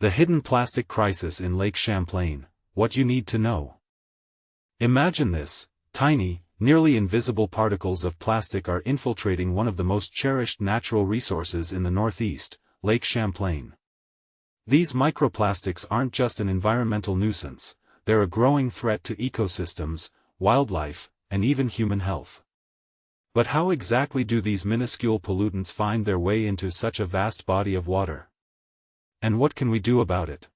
The hidden plastic crisis in Lake Champlain, what you need to know. Imagine this: tiny, nearly invisible particles of plastic are infiltrating one of the most cherished natural resources in the Northeast, Lake Champlain. These microplastics aren't just an environmental nuisance, they're a growing threat to ecosystems, wildlife, and even human health. But how exactly do these minuscule pollutants find their way into such a vast body of water? And what can we do about it?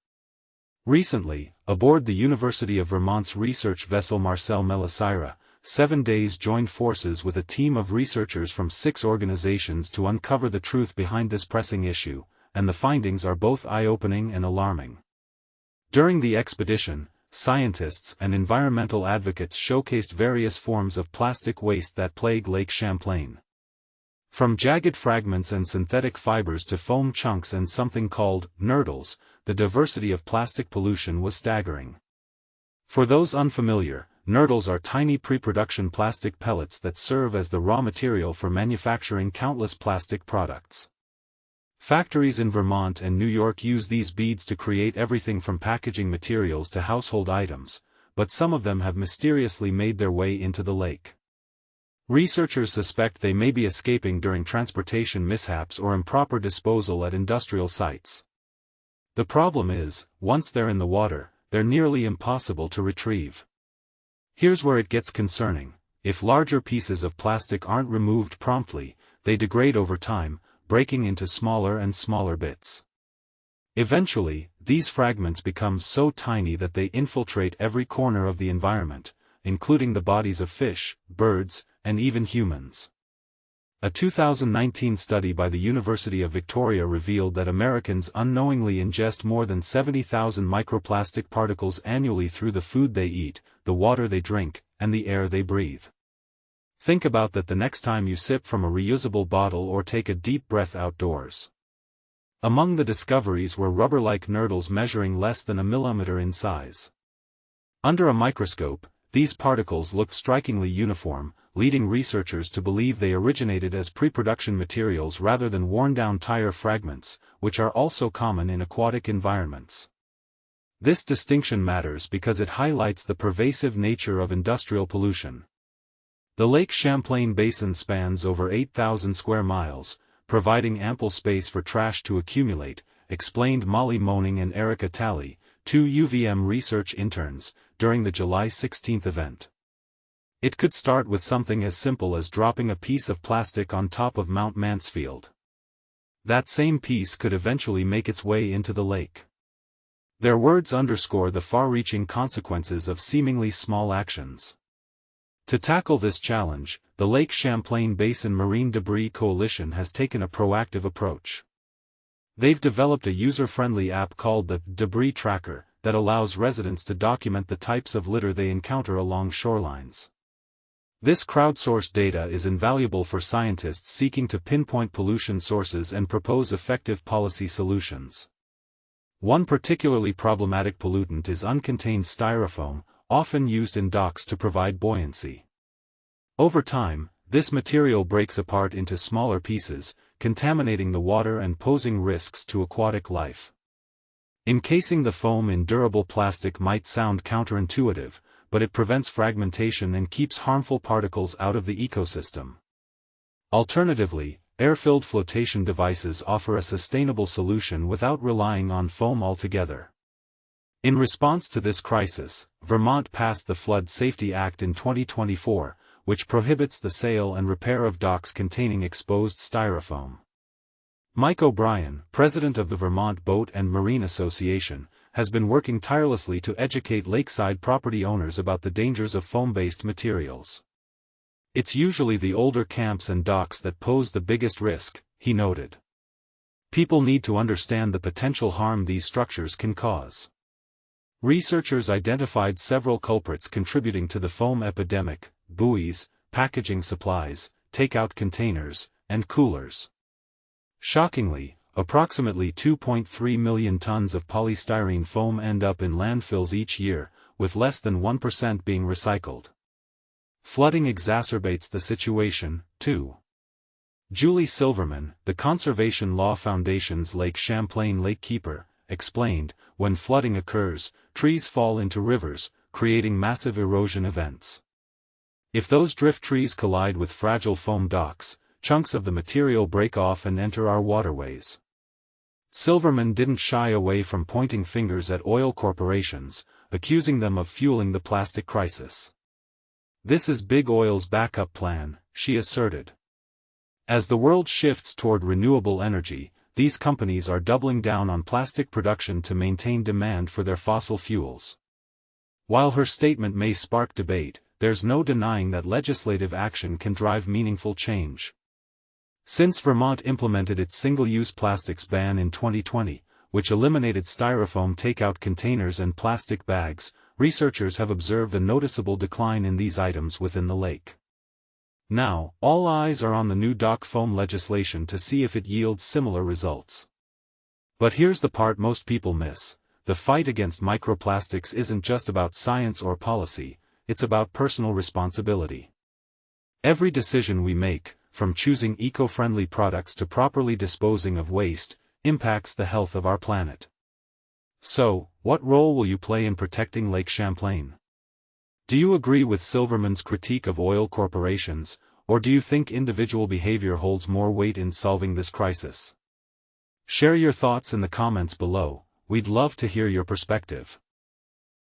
Recently, aboard the University of Vermont's research vessel Marcel Melisira, 7 days joined forces with a team of researchers from 6 organizations to uncover the truth behind this pressing issue, and the findings are both eye-opening and alarming. During the expedition, scientists and environmental advocates showcased various forms of plastic waste that plague Lake Champlain. From jagged fragments and synthetic fibers to foam chunks and something called nurdles, the diversity of plastic pollution was staggering. For those unfamiliar, nurdles are tiny pre-production plastic pellets that serve as the raw material for manufacturing countless plastic products. Factories in Vermont and New York use these beads to create everything from packaging materials to household items, but some of them have mysteriously made their way into the lake. Researchers suspect they may be escaping during transportation mishaps or improper disposal at industrial sites. The problem is, once they're in the water, they're nearly impossible to retrieve. Here's where it gets concerning: if larger pieces of plastic aren't removed promptly, they degrade over time, breaking into smaller and smaller bits. Eventually, these fragments become so tiny that they infiltrate every corner of the environment, including the bodies of fish, birds, and even humans. A 2019 study by the University of Victoria revealed that Americans unknowingly ingest more than 70,000 microplastic particles annually through the food they eat, the water they drink, and the air they breathe. Think about that the next time you sip from a reusable bottle or take a deep breath outdoors. Among the discoveries were rubber-like nurdles measuring less than a millimeter in size. Under a microscope, these particles looked strikingly uniform, leading researchers to believe they originated as pre-production materials rather than worn-down tire fragments, which are also common in aquatic environments. This distinction matters because it highlights the pervasive nature of industrial pollution. The Lake Champlain basin spans over 8,000 square miles, providing ample space for trash to accumulate, explained Molly Moaning and Erica Talley, 2 UVM research interns, during the July 16 event. It could start with something as simple as dropping a piece of plastic on top of Mount Mansfield. That same piece could eventually make its way into the lake. Their words underscore the far-reaching consequences of seemingly small actions. To tackle this challenge, the Lake Champlain Basin Marine Debris Coalition has taken a proactive approach. They've developed a user-friendly app called the Debris Tracker that allows residents to document the types of litter they encounter along shorelines. This crowdsourced data is invaluable for scientists seeking to pinpoint pollution sources and propose effective policy solutions. One particularly problematic pollutant is uncontained styrofoam, often used in docks to provide buoyancy. Over time, this material breaks apart into smaller pieces, contaminating the water and posing risks to aquatic life. Encasing the foam in durable plastic might sound counterintuitive, but it prevents fragmentation and keeps harmful particles out of the ecosystem. Alternatively, air-filled flotation devices offer a sustainable solution without relying on foam altogether. In response to this crisis, Vermont passed the Flood Safety Act in 2024, which prohibits the sale and repair of docks containing exposed styrofoam. Mike O'Brien, president of the Vermont Boat and Marine Association, has been working tirelessly to educate lakeside property owners about the dangers of foam-based materials. It's usually the older camps and docks that pose the biggest risk, he noted. People need to understand the potential harm these structures can cause. Researchers identified several culprits contributing to the foam epidemic: buoys, packaging supplies, takeout containers, and coolers. Shockingly, approximately 2.3 million tons of polystyrene foam end up in landfills each year, with less than 1% being recycled. Flooding exacerbates the situation, too. Julie Silverman, the Conservation Law Foundation's Lake Champlain Lakekeeper, explained, when flooding occurs, trees fall into rivers, creating massive erosion events. If those drift trees collide with fragile foam docks, chunks of the material break off and enter our waterways. Silverman didn't shy away from pointing fingers at oil corporations, accusing them of fueling the plastic crisis. This is Big Oil's backup plan, she asserted. As the world shifts toward renewable energy, these companies are doubling down on plastic production to maintain demand for their fossil fuels. While her statement may spark debate, there's no denying that legislative action can drive meaningful change. Since Vermont implemented its single-use plastics ban in 2020, which eliminated styrofoam takeout containers and plastic bags, researchers have observed a noticeable decline in these items within the lake. Now, all eyes are on the new dock foam legislation to see if it yields similar results. But here's the part most people miss: the fight against microplastics isn't just about science or policy, it's about personal responsibility. Every decision we make, from choosing eco-friendly products to properly disposing of waste, impacts the health of our planet. So, what role will you play in protecting Lake Champlain? Do you agree with Silverman's critique of oil corporations, or do you think individual behavior holds more weight in solving this crisis? Share your thoughts in the comments below, we'd love to hear your perspective.